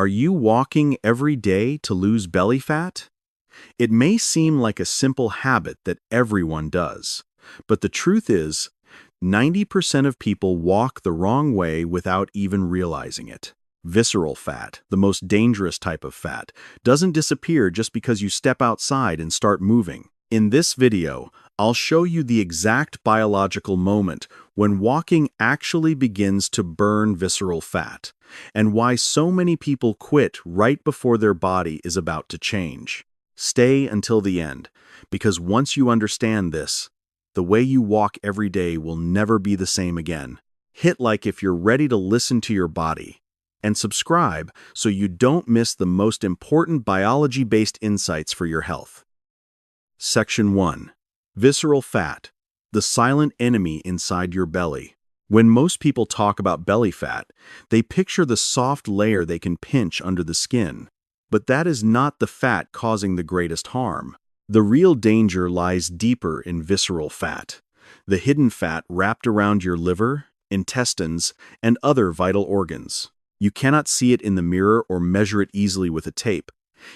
Are you walking every day to lose belly fat? It may seem like a simple habit that everyone does, but the truth is, 90% of people walk the wrong way without even realizing it. Visceral fat, the most dangerous type of fat, doesn't disappear just because you step outside and start moving. In this video, I'll show you the exact biological moment when walking actually begins to burn visceral fat, and why so many people quit right before their body is about to change. Stay until the end, because once you understand this, the way you walk every day will never be the same again. Hit like if you're ready to listen to your body, and subscribe so you don't miss the most important biology-based insights for your health. Section 1. Visceral fat, the silent enemy inside your belly. When most people talk about belly fat, they picture the soft layer they can pinch under the skin. But that is not the fat causing the greatest harm. The real danger lies deeper in visceral fat, the hidden fat wrapped around your liver, intestines, and other vital organs. You cannot see it in the mirror or measure it easily with a tape,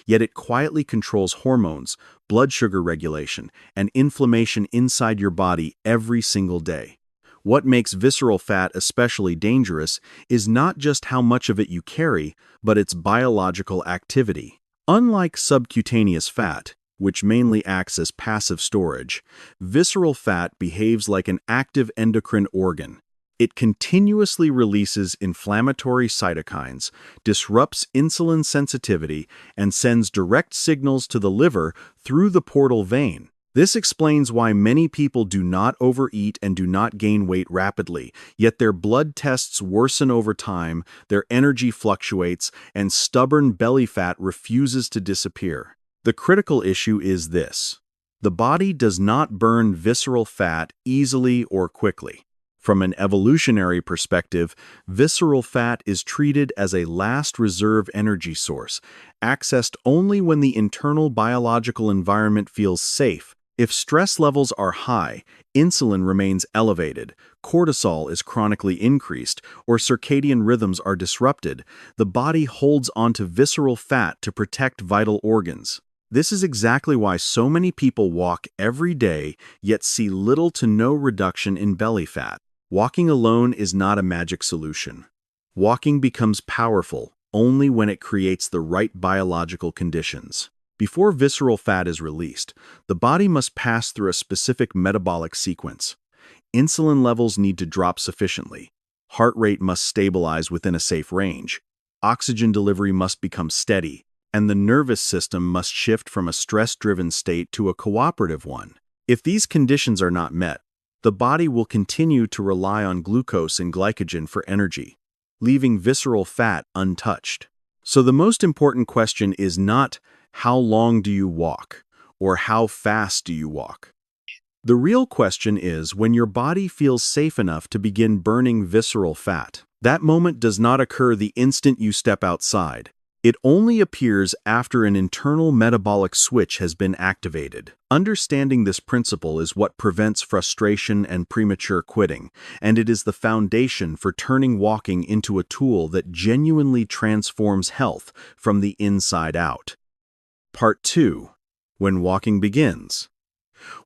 yet it quietly controls hormones, blood sugar regulation, and inflammation inside your body every single day. What makes visceral fat especially dangerous is not just how much of it you carry, but its biological activity. Unlike subcutaneous fat, which mainly acts as passive storage, visceral fat behaves like an active endocrine organ. It continuously releases inflammatory cytokines, disrupts insulin sensitivity, and sends direct signals to the liver through the portal vein. This explains why many people do not overeat and do not gain weight rapidly, yet their blood tests worsen over time, their energy fluctuates, and stubborn belly fat refuses to disappear. The critical issue is this: the body does not burn visceral fat easily or quickly. From an evolutionary perspective, visceral fat is treated as a last reserve energy source, accessed only when the internal biological environment feels safe. If stress levels are high, insulin remains elevated, cortisol is chronically increased, or circadian rhythms are disrupted, the body holds onto visceral fat to protect vital organs. This is exactly why so many people walk every day, yet see little to no reduction in belly fat. Walking alone is not a magic solution. Walking becomes powerful only when it creates the right biological conditions. Before visceral fat is released, the body must pass through a specific metabolic sequence. Insulin levels need to drop sufficiently. Heart rate must stabilize within a safe range. Oxygen delivery must become steady, and the nervous system must shift from a stress-driven state to a cooperative one. If these conditions are not met, the body will continue to rely on glucose and glycogen for energy, leaving visceral fat untouched. So the most important question is not how long do you walk or how fast do you walk. The real question is when your body feels safe enough to begin burning visceral fat. That moment does not occur the instant you step outside. It only appears after an internal metabolic switch has been activated. Understanding this principle is what prevents frustration and premature quitting, and it is the foundation for turning walking into a tool that genuinely transforms health from the inside out. Part 2. When walking begins.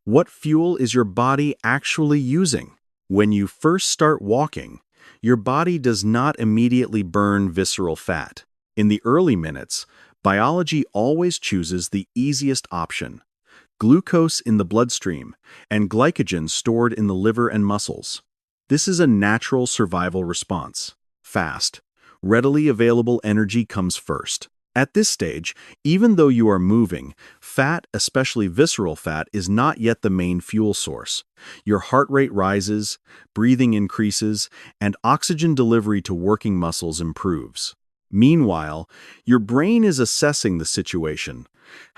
What fuel is your body actually using? When you first start walking, your body does not immediately burn visceral fat. In the early minutes, biology always chooses the easiest option: glucose in the bloodstream and glycogen stored in the liver and muscles. This is a natural survival response. Fast, readily available energy comes first. At this stage, even though you are moving, fat, especially visceral fat, is not yet the main fuel source. Your heart rate rises, breathing increases, and oxygen delivery to working muscles improves. Meanwhile, your brain is assessing the situation: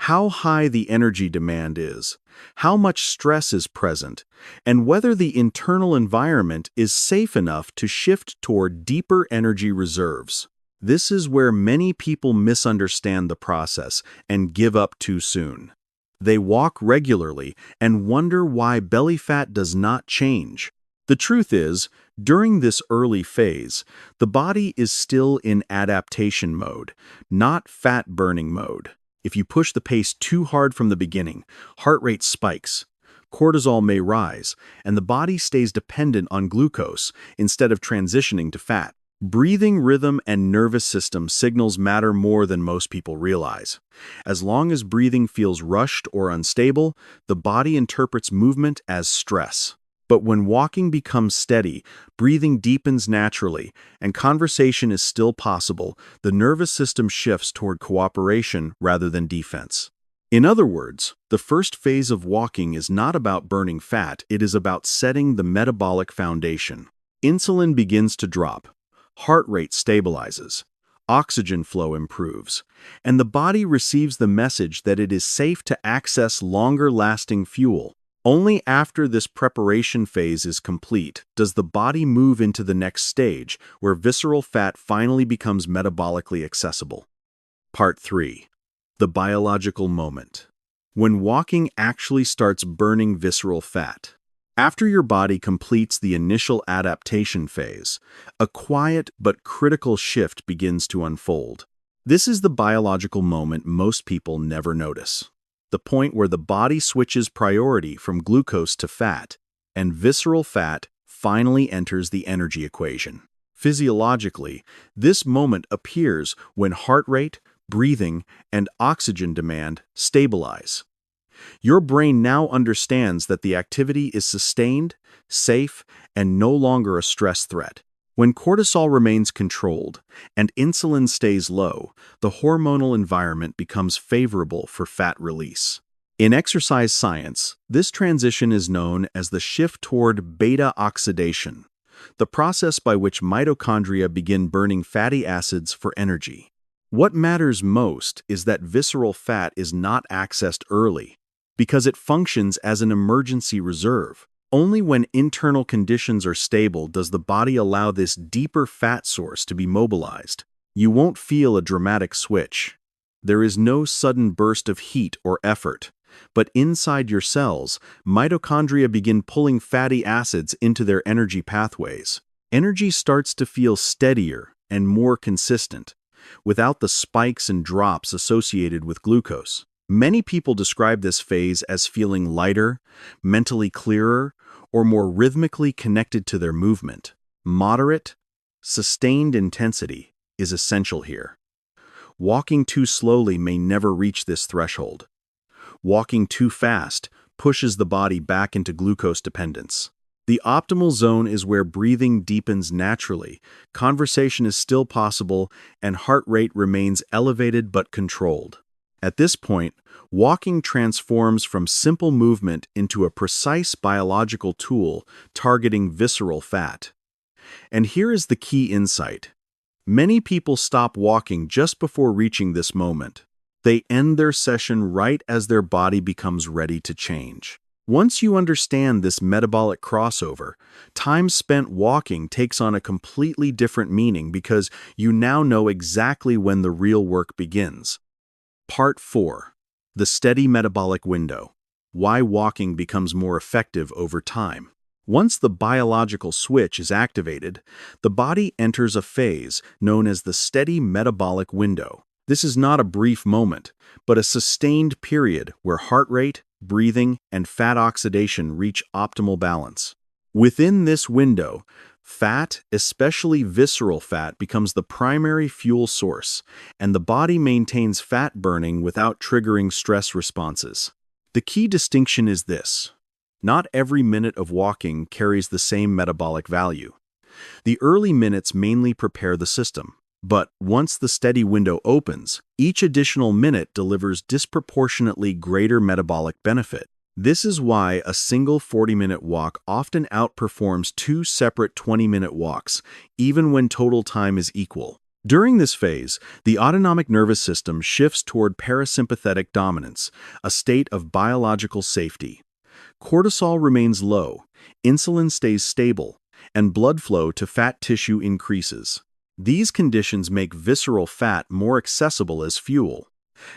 how high the energy demand is, how much stress is present, and whether the internal environment is safe enough to shift toward deeper energy reserves. This is where many people misunderstand the process and give up too soon. They walk regularly and wonder why belly fat does not change. The truth is, during this early phase, the body is still in adaptation mode, not fat-burning mode. If you push the pace too hard from the beginning, heart rate spikes, cortisol may rise, and the body stays dependent on glucose instead of transitioning to fat. Breathing rhythm and nervous system signals matter more than most people realize. As long as breathing feels rushed or unstable, the body interprets movement as stress. But when walking becomes steady, breathing deepens naturally, and conversation is still possible, the nervous system shifts toward cooperation rather than defense. In other words, the first phase of walking is not about burning fat, it is about setting the metabolic foundation. Insulin begins to drop, heart rate stabilizes, oxygen flow improves, and the body receives the message that it is safe to access longer-lasting fuel. Only after this preparation phase is complete does the body move into the next stage, where visceral fat finally becomes metabolically accessible. Part 3. The biological moment. When walking actually starts burning visceral fat. After your body completes the initial adaptation phase, a quiet but critical shift begins to unfold. This is the biological moment most people never notice. The point where the body switches priority from glucose to fat, and visceral fat finally enters the energy equation. Physiologically, this moment appears when heart rate, breathing, and oxygen demand stabilize. Your brain now understands that the activity is sustained, safe, and no longer a stress threat. When cortisol remains controlled and insulin stays low, the hormonal environment becomes favorable for fat release. In exercise science, this transition is known as the shift toward beta oxidation, the process by which mitochondria begin burning fatty acids for energy. What matters most is that visceral fat is not accessed early, because it functions as an emergency reserve. Only when internal conditions are stable does the body allow this deeper fat source to be mobilized. You won't feel a dramatic switch. There is no sudden burst of heat or effort. But inside your cells, mitochondria begin pulling fatty acids into their energy pathways. Energy starts to feel steadier and more consistent, without the spikes and drops associated with glucose. Many people describe this phase as feeling lighter, mentally clearer, or more rhythmically connected to their movement. Moderate, sustained intensity is essential here. Walking too slowly may never reach this threshold. Walking too fast pushes the body back into glucose dependence. The optimal zone is where breathing deepens naturally, conversation is still possible, and heart rate remains elevated but controlled. At this point, walking transforms from simple movement into a precise biological tool targeting visceral fat. And here is the key insight. Many people stop walking just before reaching this moment. They end their session right as their body becomes ready to change. Once you understand this metabolic crossover, time spent walking takes on a completely different meaning because you now know exactly when the real work begins. Part 4. The steady metabolic window. Why walking becomes more effective over time. Once the biological switch is activated, the body enters a phase known as the steady metabolic window. This is not a brief moment, but a sustained period where heart rate, breathing, and fat oxidation reach optimal balance. Within this window, fat, especially visceral fat, becomes the primary fuel source, and the body maintains fat burning without triggering stress responses. The key distinction is this: not every minute of walking carries the same metabolic value. The early minutes mainly prepare the system, but once the steady window opens, each additional minute delivers disproportionately greater metabolic benefit. This is why a single 40-minute walk often outperforms two separate 20-minute walks, even when total time is equal. During this phase, the autonomic nervous system shifts toward parasympathetic dominance, a state of biological safety. Cortisol remains low, insulin stays stable, and blood flow to fat tissue increases. These conditions make visceral fat more accessible as fuel.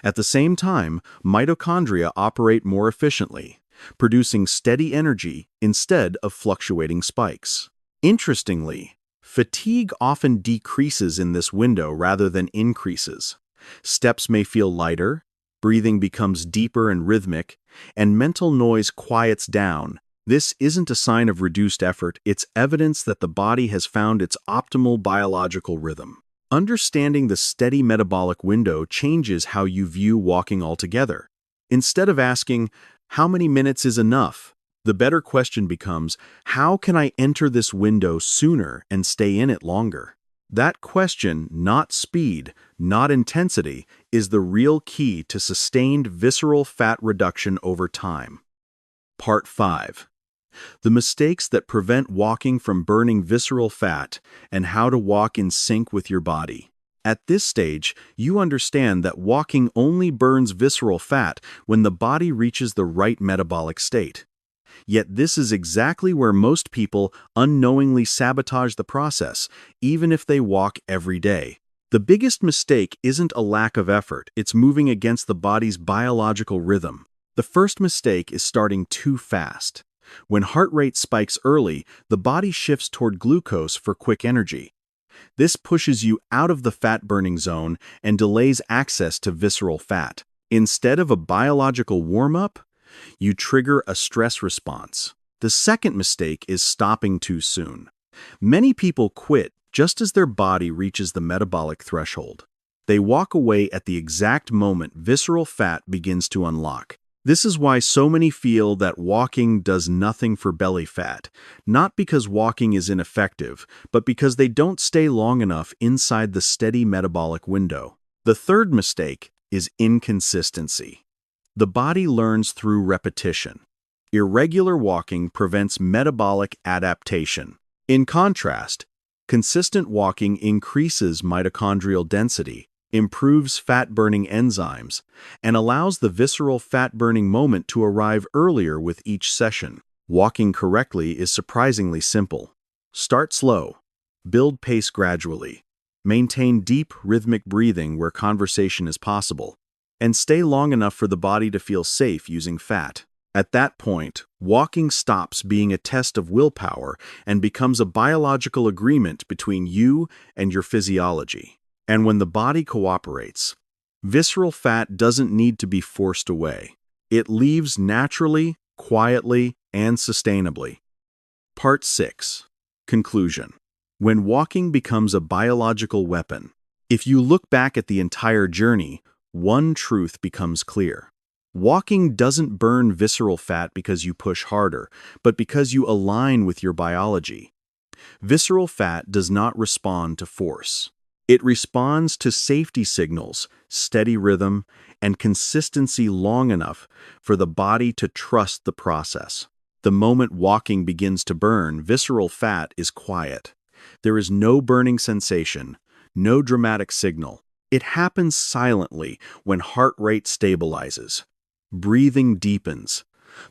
At the same time, mitochondria operate more efficiently. producing steady energy instead of fluctuating spikes. Interestingly, fatigue often decreases in this window rather than increases. Steps may feel lighter, breathing becomes deeper and rhythmic, and mental noise quiets down. This isn't a sign of reduced effort, it's evidence that the body has found its optimal biological rhythm. Understanding the steady metabolic window changes how you view walking altogether. Instead of asking, "How many minutes is enough?" the better question becomes, "How can I enter this window sooner and stay in it longer?" That question, not speed, not intensity, is the real key to sustained visceral fat reduction over time. Part 5. The mistakes that prevent walking from burning visceral fat and how to walk in sync with your body. At this stage, you understand that walking only burns visceral fat when the body reaches the right metabolic state. Yet this is exactly where most people unknowingly sabotage the process, even if they walk every day. The biggest mistake isn't a lack of effort, it's moving against the body's biological rhythm. The first mistake is starting too fast. When heart rate spikes early, the body shifts toward glucose for quick energy. This pushes you out of the fat-burning zone and delays access to visceral fat. Instead of a biological warm-up, you trigger a stress response. The second mistake is stopping too soon. Many people quit just as their body reaches the metabolic threshold. They walk away at the exact moment visceral fat begins to unlock. This is why so many feel that walking does nothing for belly fat, not because walking is ineffective, but because they don't stay long enough inside the steady metabolic window. The third mistake is inconsistency. The body learns through repetition. Irregular walking prevents metabolic adaptation. In contrast, consistent walking increases mitochondrial density, improves fat-burning enzymes, and allows the visceral fat-burning moment to arrive earlier with each session. Walking correctly is surprisingly simple. Start slow. Build pace gradually. Maintain deep, rhythmic breathing where conversation is possible. And stay long enough for the body to feel safe using fat. At that point, walking stops being a test of willpower and becomes a biological agreement between you and your physiology. And when the body cooperates, visceral fat doesn't need to be forced away. It leaves naturally, quietly, and sustainably. Part 6. Conclusion. When walking becomes a biological weapon. If you look back at the entire journey, one truth becomes clear. Walking doesn't burn visceral fat because you push harder, but because you align with your biology. Visceral fat does not respond to force. It responds to safety signals, steady rhythm, and consistency long enough for the body to trust the process. The moment walking begins to burn, visceral fat is quiet. There is no burning sensation, no dramatic signal. It happens silently when heart rate stabilizes, breathing deepens,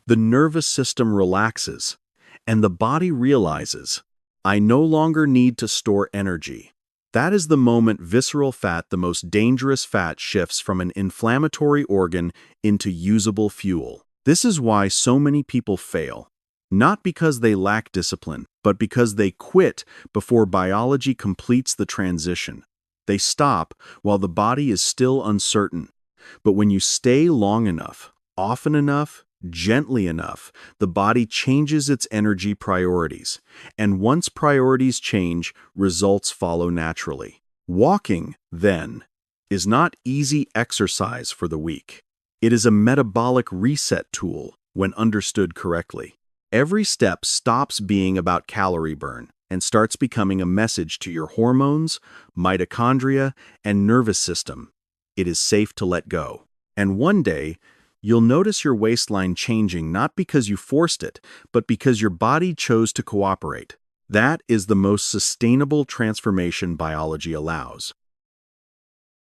the nervous system relaxes, and the body realizes, "I no longer need to store energy." That is the moment visceral fat, the most dangerous fat, shifts from an inflammatory organ into usable fuel. This is why so many people fail. Not because they lack discipline, but because they quit before biology completes the transition. They stop while the body is still uncertain. But when you stay long enough, often enough, gently enough, the body changes its energy priorities. And once priorities change, results follow naturally. Walking, then, is not easy exercise for the weak. It is a metabolic reset tool when understood correctly. Every step stops being about calorie burn and starts becoming a message to your hormones, mitochondria, and nervous system. It is safe to let go. And one day, you'll notice your waistline changing not because you forced it, but because your body chose to cooperate. That is the most sustainable transformation biology allows.